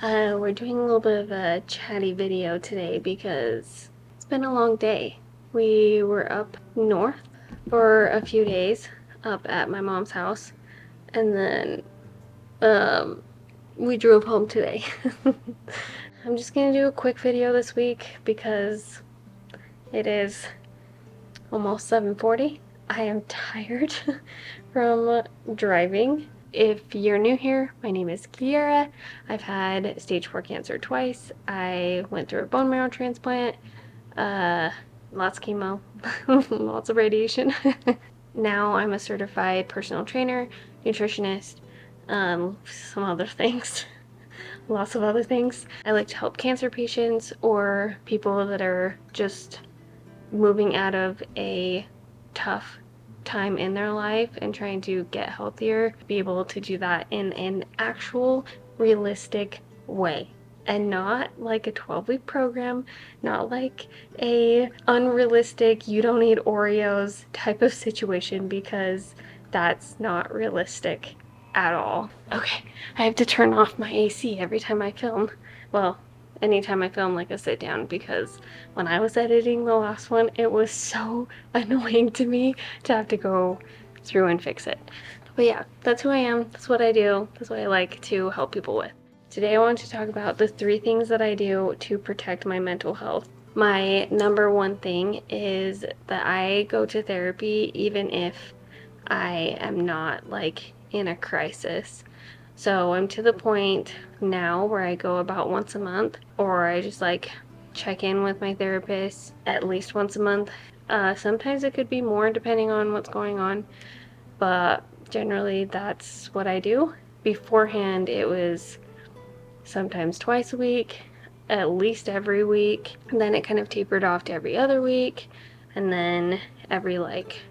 We're doing a little bit of a chatty video today because it's been a long day. We were up north for a few days up at my mom's house, and then we drove home today. I'm just gonna do a quick video this week because it is almost 7:40. I am tired from driving. If you're new here, my name is Kiera. I've had stage 4 cancer twice. I went through a bone marrow transplant, lots of chemo, lots of radiation. Now I'm a certified personal trainer, nutritionist, some other things, lots of other things. I like to help cancer patients or people that are just moving out of a tough time in their life and trying to get healthier, be able to do that in an actual realistic way, and not like a 12-week program, not like a unrealistic you don't eat Oreos type of situation, because that's not realistic at all. Okay, I have to turn off my AC every time I film. Well, anytime I film like a sit down, because when I was editing the last one, it was so annoying to me to have to go through and fix it. But yeah, that's who I am, that's what I do, that's what I like to help people with. Today I want to talk about the 3 things that I do to protect my mental health. My number one thing is that I go to therapy even if I am not like in a crisis. So I'm to the point now where I go about once a month, or I just like check in with my therapist at least once a month. Sometimes it could be more depending on what's going on, but generally that's what I do. Beforehand, it was sometimes twice a week, at least every week. And then it kind of tapered off to every other week, and then every like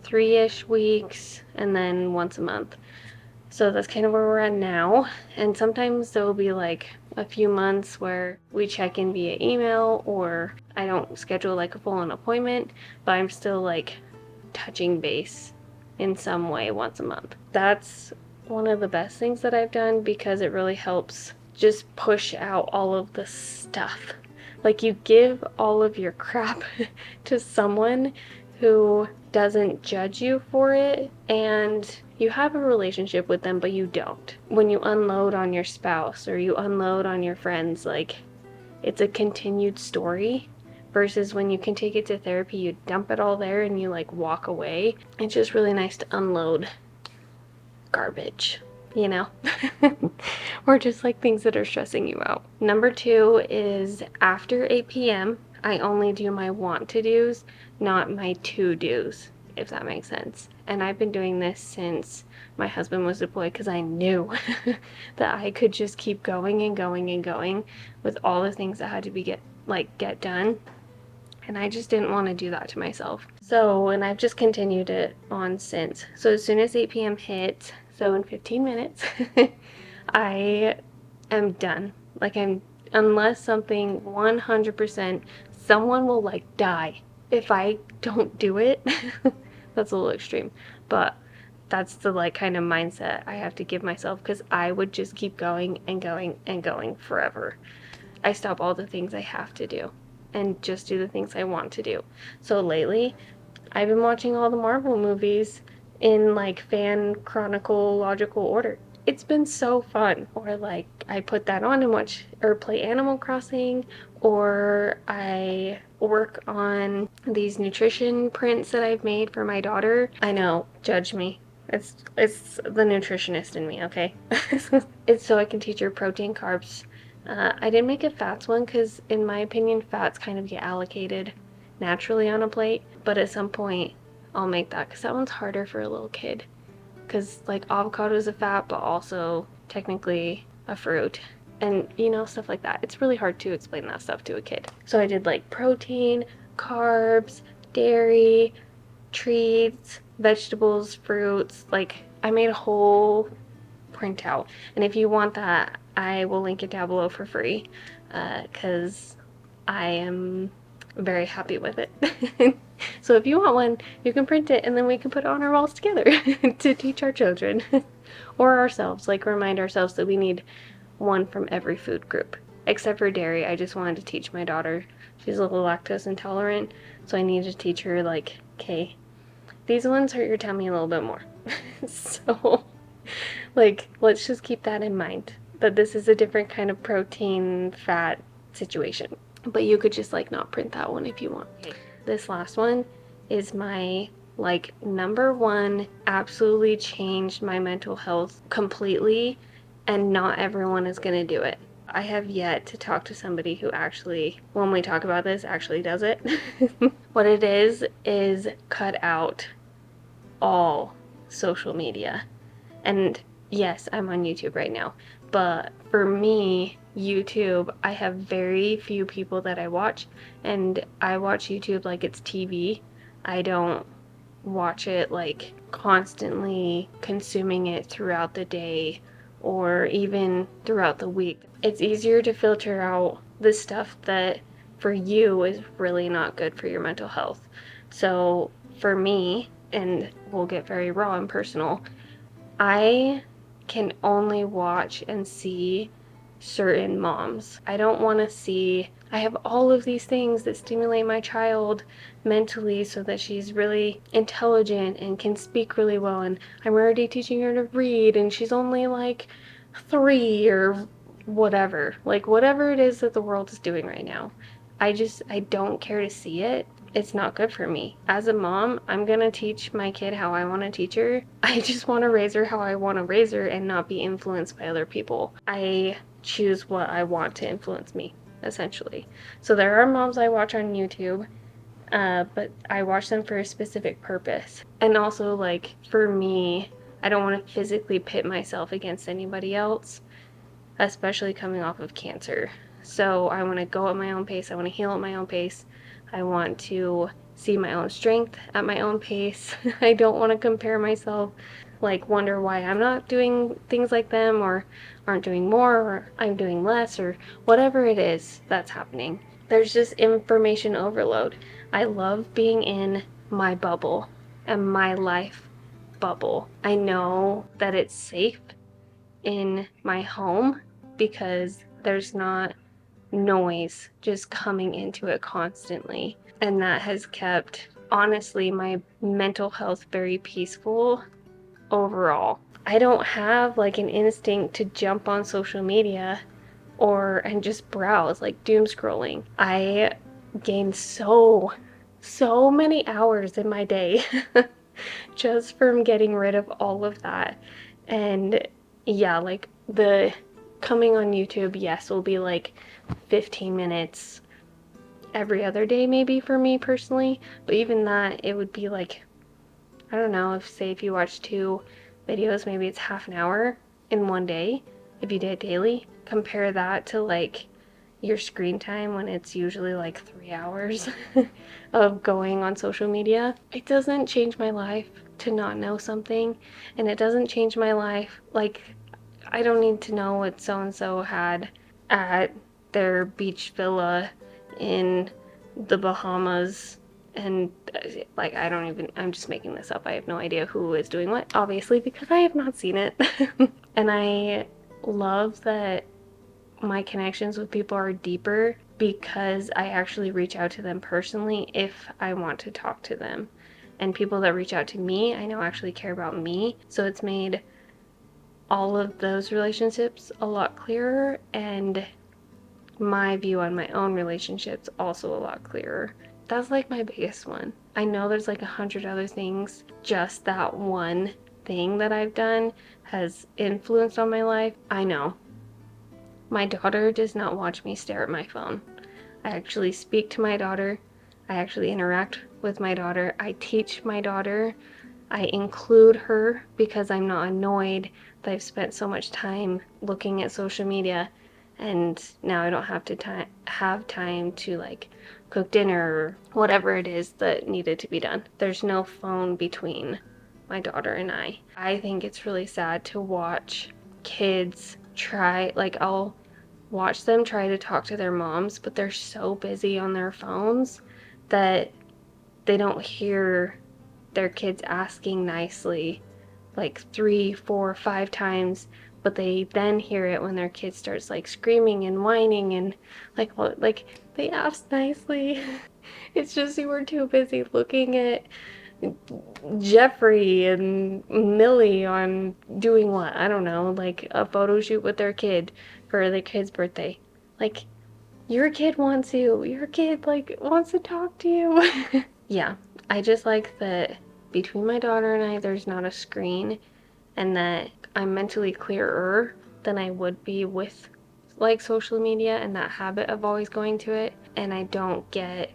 3-ish weeks, and then once a month. So that's kind of where we're at now. And sometimes there will be like a few months where we check in via email, or I don't schedule like a full-on appointment, but I'm still like touching base in some way once a month. That's one of the best things that I've done, because it really helps just push out all of the stuff. Like, you give all of your crap to someone who doesn't judge you for it, and you have a relationship with them, but you don't. When you unload on your spouse or you unload on your friends, like, it's a continued story, versus when you can take it to therapy, you dump it all there and you like walk away. It's just really nice to unload garbage, you know? Or just like things that are stressing you out. Number 2 is after 8 p.m. I only do my want to do's, not my to do's, if that makes sense. And I've been doing this since my husband was deployed, because I knew that I could just keep going and going and going with all the things that had to be get done. And I just didn't want to do that to myself. So, and I've just continued it on since. So as soon as 8 p.m. hits, so in 15 minutes, I am done. Like, unless something 100%, someone will like die if I don't do it. That's a little extreme, but that's the like kind of mindset I have to give myself, because I would just keep going and going and going forever. I stop all the things I have to do and just do the things I want to do. So lately, I've been watching all the Marvel movies in like fan chronological order. It's been so fun. Or like, I put that on and watch or play Animal Crossing, or I work on these nutrition prints that I've made for my daughter. I know, judge me. It's the nutritionist in me, okay? It's so I can teach her protein, carbs. I didn't make a fats one because, in my opinion, fats kind of get allocated naturally on a plate. But at some point, I'll make that, because that one's harder for a little kid. Because, like, avocado is a fat, but also technically a fruit. And, you know, stuff like that. It's really hard to explain that stuff to a kid. So I did, like, protein, carbs, dairy, treats, vegetables, fruits. Like, I made a whole printout. And if you want that, I will link it down below for free, because I am very happy with it. So if you want one, you can print it, and then we can put it on our walls together to teach our children or ourselves, like remind ourselves that we need one from every food group. Except for dairy, I just wanted to teach my daughter. She's a little lactose intolerant, so I needed to teach her, like, okay, these ones hurt your tummy a little bit more. So, like, let's just keep that in mind, that this is a different kind of protein, fat situation. But you could just, like, not print that one if you want. Okay. This last one is my, like, number one, absolutely changed my mental health completely, and not everyone is gonna do it. I have yet to talk to somebody who actually, when we talk about this, actually does it. What it is cut out all social media. And yes, I'm on YouTube right now, but for me, YouTube, I have very few people that I watch, and I watch YouTube like it's TV. I don't watch it like constantly consuming it throughout the day or even throughout the week. It's easier to filter out the stuff that for you is really not good for your mental health. So for me, and we'll get very raw and personal, I can only watch and see certain moms. I don't want to see, I have all of these things that stimulate my child mentally so that she's really intelligent and can speak really well, and I'm already teaching her to read and she's only like 3 or whatever. Like, whatever it is that the world is doing right now. I don't care to see it. It's not good for me. As a mom, I'm gonna teach my kid how I want to teach her. I just want to raise her how I want to raise her and not be influenced by other people. I choose what I want to influence me, essentially. So there are moms I watch on YouTube, but I watch them for a specific purpose. And also, like, for me, I don't want to physically pit myself against anybody else, especially coming off of cancer. So I want to go at my own pace. I want to heal at my own pace. I want to see my own strength at my own pace. I don't want to compare myself, like wonder why I'm not doing things like them, or aren't doing more, or I'm doing less, or whatever it is that's happening. There's just information overload. I love being in my bubble and my life bubble. I know that it's safe in my home because there's not noise just coming into it constantly. And that has kept, honestly, my mental health very peaceful overall. I don't have like an instinct to jump on social media and just browse, like doom scrolling. I gained so many hours in my day just from getting rid of all of that. And yeah, like the coming on YouTube, yes, will be like 15 minutes every other day maybe for me personally, but even that, it would be like, I don't know, if you watch 2 videos, maybe it's half an hour in one day if you did it daily. Compare that to like your screen time when it's usually like 3 hours of going on social media. It doesn't change my life to not know something, and it doesn't change my life, like, I don't need to know what so-and-so had at their beach villa in the Bahamas, and like, I'm just making this up. I have no idea who is doing what, obviously, because I have not seen it. And I love that my connections with people are deeper because I actually reach out to them personally if I want to talk to them. And people that reach out to me, I know actually care about me. So it's made all of those relationships a lot clearer, and my view on my own relationships also a lot clearer. That's like my biggest one. I know there's like 100 other things. Just that one thing that I've done has influenced on my life. I know. My daughter does not watch me stare at my phone. I actually speak to my daughter. I actually interact with my daughter. I teach my daughter. I include her because I'm not annoyed that I've spent so much time looking at social media and now I don't have to have time to like cook dinner or whatever it is that needed to be done. There's no phone between my daughter and I. I think it's really sad to watch kids try, like, I'll watch them try to talk to their moms, but they're so busy on their phones that they don't hear their kids asking nicely like 3, 4, 5 times, but they then hear it when their kid starts like screaming and whining and like, well, like they asked nicely. It's just you were too busy looking at Jeffrey and Millie on doing what? I don't know, like a photo shoot with their kid for their kid's birthday. Like, your kid wants you. Your kid, like, wants to talk to you. Yeah, I just like that between my daughter and I, there's not a screen, and that I'm mentally clearer than I would be with like social media and that habit of always going to it. And I don't get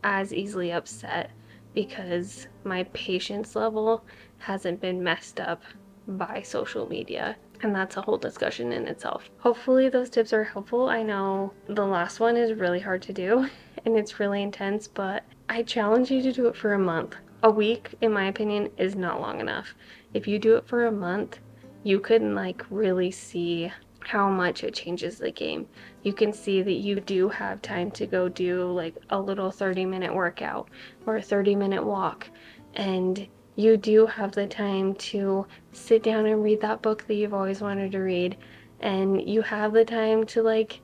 as easily upset because my patience level hasn't been messed up by social media. And that's a whole discussion in itself. Hopefully those tips are helpful. I know the last one is really hard to do and it's really intense, but I challenge you to do it for a month. A week, in my opinion, is not long enough. If you do it for a month, you can like really see how much it changes the game. You can see that you do have time to go do like a little 30-minute workout or a 30-minute walk, and you do have the time to sit down and read that book that you've always wanted to read, and you have the time to like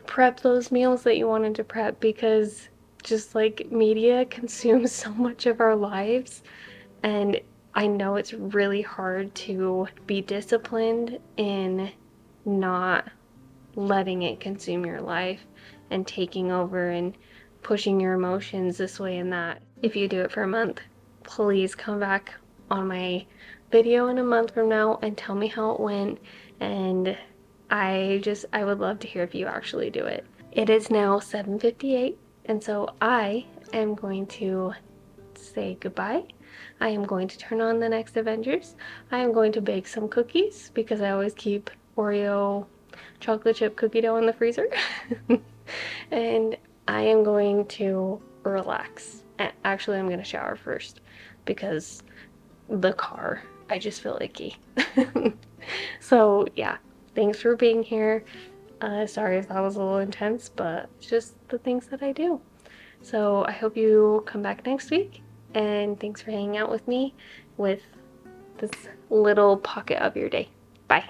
prep those meals that you wanted to prep, because just like media consumes so much of our lives. And I know it's really hard to be disciplined in not letting it consume your life and taking over and pushing your emotions this way and that. If you do it for a month, please come back on my video in a month from now and tell me how it went. And I would love to hear if you actually do it. It is now 7:58, and so I am going to say goodbye. I am going to turn on the next Avengers. I am going to bake some cookies because I always keep Oreo chocolate chip cookie dough in the freezer. And I am going to relax. Actually, I'm going to shower first because the car, I just feel icky. So yeah, thanks for being here. Sorry if that was a little intense, but it's just the things that I do. So I hope you come back next week, and thanks for hanging out with me with this little pocket of your day. Bye.